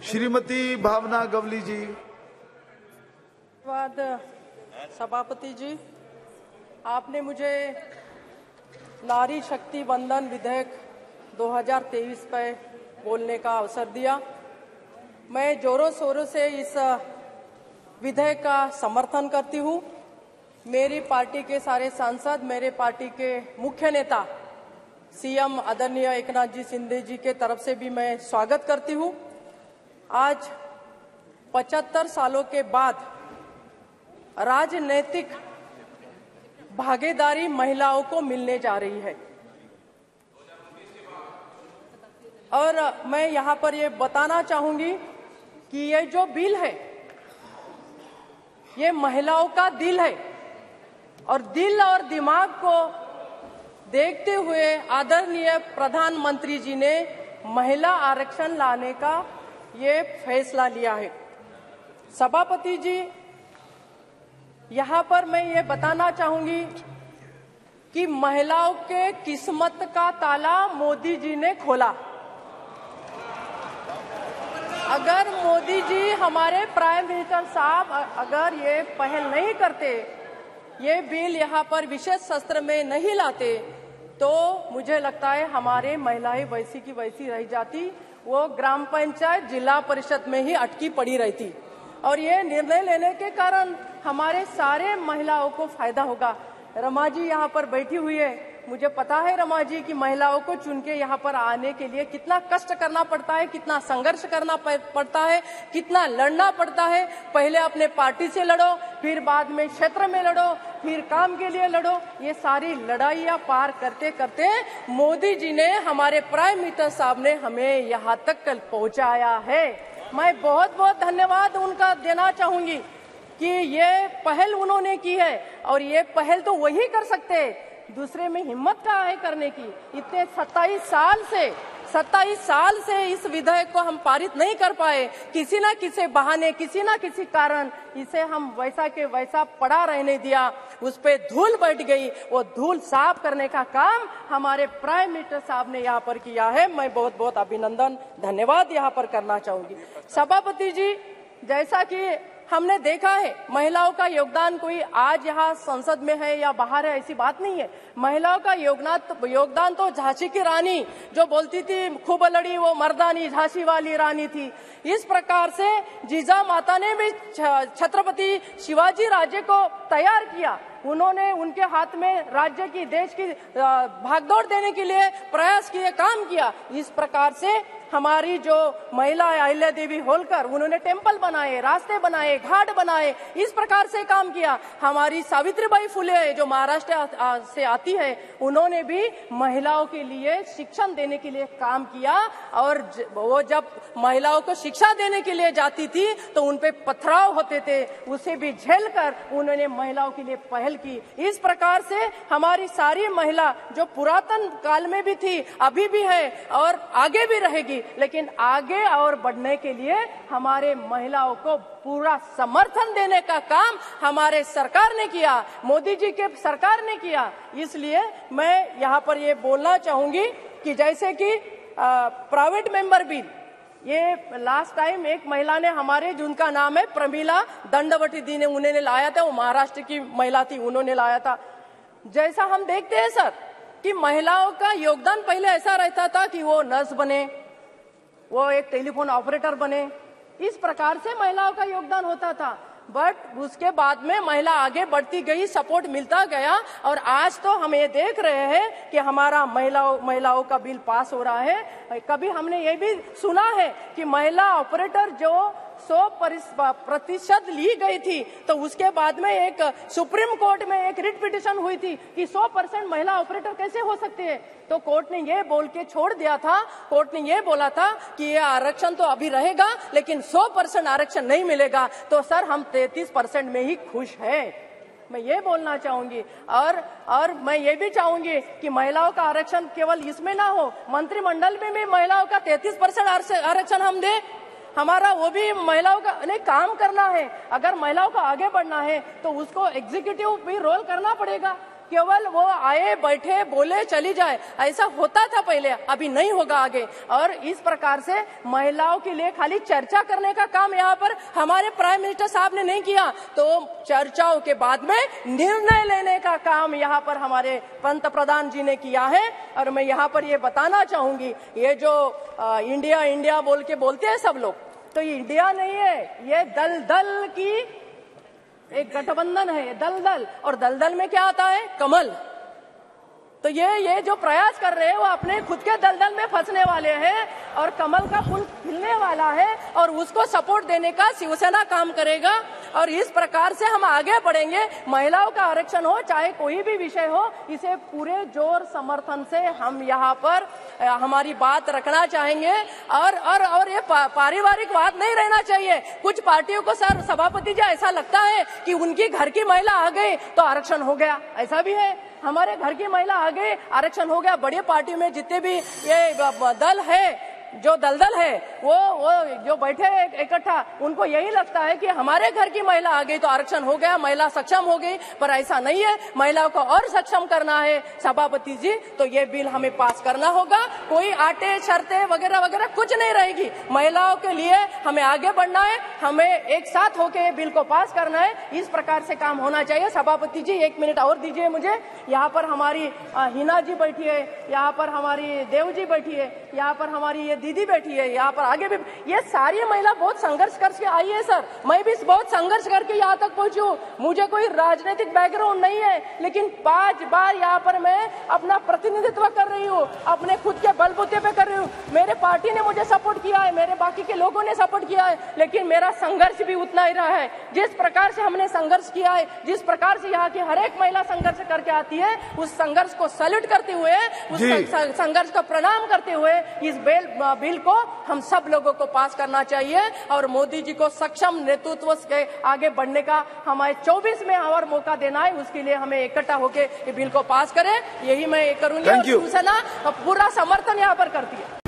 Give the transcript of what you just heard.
श्रीमती भावना गवली जी। धन्यवाद सभापति जी, आपने मुझे नारी शक्ति वंदन विधेयक 2023 पर बोलने का अवसर दिया। मैं जोरों शोरों से इस विधेयक का समर्थन करती हूँ। मेरी पार्टी के सारे सांसद, मेरे पार्टी के मुख्य नेता सीएम आदरणीय एकनाथ जी शिंदे जी के तरफ से भी मैं स्वागत करती हूँ। आज 75 सालों के बाद राजनीतिक भागीदारी महिलाओं को मिलने जा रही है और मैं यहाँ पर ये बताना चाहूंगी कि ये जो बिल है ये महिलाओं का दिल है और दिल और दिमाग को देखते हुए आदरणीय प्रधानमंत्री जी ने महिला आरक्षण लाने का ये फैसला लिया है। सभापति जी, यहाँ पर मैं ये बताना चाहूंगी कि महिलाओं के किस्मत का ताला मोदी जी ने खोला। अगर मोदी जी, हमारे प्राइम मिनिस्टर साहब अगर ये पहल नहीं करते, ये बिल यहाँ पर विशेष सत्र में नहीं लाते, तो मुझे लगता है हमारे महिलाएं वैसी की वैसी रह जाती, वो ग्राम पंचायत जिला परिषद में ही अटकी पड़ी रहती। और ये निर्णय लेने के कारण हमारे सारे महिलाओं को फायदा होगा। रमा जी यहाँ पर बैठी हुई है, मुझे पता है रमा जी की महिलाओं को चुन के यहाँ पर आने के लिए कितना कष्ट करना पड़ता है, कितना संघर्ष करना पड़ता है, कितना लड़ना पड़ता है। पहले अपने पार्टी से लड़ो, फिर बाद में क्षेत्र में लड़ो, फिर काम के लिए लड़ो। ये सारी लड़ाइयाँ पार करते करते मोदी जी ने, हमारे प्राइम मिनिस्टर साहब ने हमें यहाँ तक कल पहुँचाया है। मैं बहुत बहुत धन्यवाद उनका देना चाहूंगी कि ये पहल उन्होंने की है और ये पहल तो वही कर सकते हैं, दूसरे में हिम्मत कहाँ है करने की। इतने 27 साल से इस विधेयक को हम पारित नहीं कर पाए, किसी ना किसी बहाने, किसी ना किसी कारण इसे हम वैसा के वैसा पड़ा रहने दिया, उस पे धूल बैठ गई। वो धूल साफ करने का काम हमारे प्राइम मिनिस्टर साहब ने यहाँ पर किया है। मैं बहुत बहुत अभिनंदन, धन्यवाद यहाँ पर करना चाहूंगी। सभापति जी, जैसा कि हमने देखा है महिलाओं का योगदान कोई आज यहाँ संसद में है या बाहर है ऐसी बात नहीं है। महिलाओं का योगदान तो झांसी की रानी जो बोलती थी खूब लड़ी वो मर्दानी झांसी वाली रानी थी। इस प्रकार से जीजा माता ने भी छत्रपति शिवाजी राज्य को तैयार किया। उन्होंने उनके हाथ में राज्य की, देश की भागदौड़ देने के लिए प्रयास किए, काम किया। इस प्रकार से हमारी जो महिला अहिल्या देवी होलकर, उन्होंने टेम्पल बनाए, रास्ते बनाए, घाट बनाए, इस प्रकार से काम किया। हमारी सावित्रीबाई फुले जो महाराष्ट्र से आती है, उन्होंने भी महिलाओं के लिए शिक्षण देने के लिए काम किया और वो जब महिलाओं को शिक्षा देने के लिए जाती थी तो उनपे पथराव होते थे, उसे भी झेलकर उन्होंने महिलाओं के लिए पहल की। इस प्रकार से हमारी सारी महिला जो पुरातन काल में भी थी, अभी भी है और आगे भी रहेगी, लेकिन आगे और बढ़ने के लिए हमारे महिलाओं को पूरा समर्थन देने का काम हमारे सरकार ने किया, मोदी जी के सरकार ने किया। इसलिए मैं यहाँ पर ये बोलना चाहूंगी कि जैसे कि प्राइवेट मेंबर बिल, ये लास्ट टाइम एक महिला ने हमारे, जिनका नाम है प्रमीला दंडवती दी ने, उन्होंने लाया था, वो महाराष्ट्र की महिला थी, उन्होंने लाया था। जैसा हम देखते हैं सर कि महिलाओं का योगदान पहले ऐसा रहता था कि वो नर्स बने, वो एक टेलीफोन ऑपरेटर बने, इस प्रकार से महिलाओं का योगदान होता था। बट उसके बाद में महिला आगे बढ़ती गई, सपोर्ट मिलता गया और आज तो हम ये देख रहे हैं कि हमारा महिलाओं का बिल पास हो रहा है। कभी हमने ये भी सुना है कि महिला ऑपरेटर जो 100% ली गई थी, तो उसके बाद में एक सुप्रीम कोर्ट में एक रिट पिटिशन हुई थी कि 100% महिला ऑपरेटर कैसे हो सकते हैं। तो कोर्ट ने ये बोल के छोड़ दिया था, कोर्ट ने ये बोला था कि ये आरक्षण तो अभी रहेगा लेकिन 100% आरक्षण नहीं मिलेगा। तो सर हम 33% में ही खुश हैं, मैं ये बोलना चाहूंगी। और मैं ये भी चाहूंगी कि महिलाओं का आरक्षण केवल इसमें ना हो, मंत्रिमंडल में भी महिलाओं का 33% आरक्षण हम दे। हमारा वो भी महिलाओं का नहीं काम करना है, अगर महिलाओं का आगे बढ़ना है तो उसको एग्जीक्यूटिव भी रोल करना पड़ेगा। केवल वो आए बैठे बोले चली जाए, ऐसा होता था पहले, अभी नहीं होगा आगे। और इस प्रकार से महिलाओं के लिए खाली चर्चा करने का काम यहाँ पर हमारे प्राइम मिनिस्टर साहब ने नहीं किया, तो चर्चाओं के बाद में निर्णय लेने का काम यहाँ पर हमारे पंतप्रधान जी ने किया है। और मैं यहाँ पर ये बताना चाहूंगी, ये जो इंडिया इंडिया बोल के बोलते हैं सब लोग, तो ये इंडिया नहीं है, ये दलदल की एक गठबंधन है, ये दलदल। और दलदल में क्या आता है? कमल। तो ये जो प्रयास कर रहे हैं वो अपने खुद के दलदल में फंसने वाले हैं और कमल का फूल खिलने वाला है और उसको सपोर्ट देने का शिवसेना काम करेगा। और इस प्रकार से हम आगे बढ़ेंगे। महिलाओं का आरक्षण हो चाहे कोई भी विषय हो, इसे पूरे जोर समर्थन से हम यहाँ पर हमारी बात रखना चाहेंगे। और ये पारिवारिक बात नहीं रहना चाहिए। कुछ पार्टियों को सर सभापति जी ऐसा लगता है कि उनकी घर की महिला आ गई तो आरक्षण हो गया, ऐसा भी है। हमारे घर की महिला आ गई आरक्षण हो गया। बड़ी पार्टी में जितने भी ये दल है, जो दलदल है, वो जो बैठे इकट्ठा, उनको यही लगता है कि हमारे घर की महिला आ गई तो आरक्षण हो गया, महिला सक्षम हो गई। पर ऐसा नहीं है, महिलाओं को और सक्षम करना है सभापति जी, तो ये बिल हमें पास करना होगा। कोई आटे शर्तें वगैरह वगैरह कुछ नहीं रहेगी। महिलाओं के लिए हमें आगे बढ़ना है, हमें एक साथ होकर बिल को पास करना है। इस प्रकार से काम होना चाहिए। सभापति जी 1 मिनट और दीजिए मुझे। यहाँ पर हमारी हिना जी बैठी है, यहाँ पर हमारी देव जी बैठी है, यहाँ पर हमारी ये दीदी बैठी है, यहाँ पर आगे भी ये सारी महिला बहुत संघर्ष करके आई है सर। मैं भी बहुत संघर्ष करके यहाँ तक पहुंची हूँ। मुझे कोई राजनीतिक बैकग्राउंड नहीं है, लेकिन 5 बार यहाँ पर मैं अपना प्रतिनिधित्व कर रही हूँ, अपने खुद के बलबूते पे कर रही हूँ। मेरे पार्टी ने मुझे सपोर्ट किया है, मेरे बाकी के लोगों ने सपोर्ट किया है, लेकिन मेरा संघर्ष भी उतना ही रहा है। जिस प्रकार से हमने संघर्ष किया है, जिस प्रकार से यहाँ की हर एक महिला संघर्ष करके आती है, उस संघर्ष को सैल्यूट करते हुए, उस संघर्ष को प्रणाम करते हुए इस बिल को हम सब लोगों को पास करना चाहिए। और मोदी जी को सक्षम नेतृत्व के आगे बढ़ने का हमारे 24 में और मौका देना है। उसके लिए हमें इकट्ठा होकर ये बिल को पास करें, यही मैं करूंगी। और शिवसेना पूरा समर्थन यहाँ पर करती है।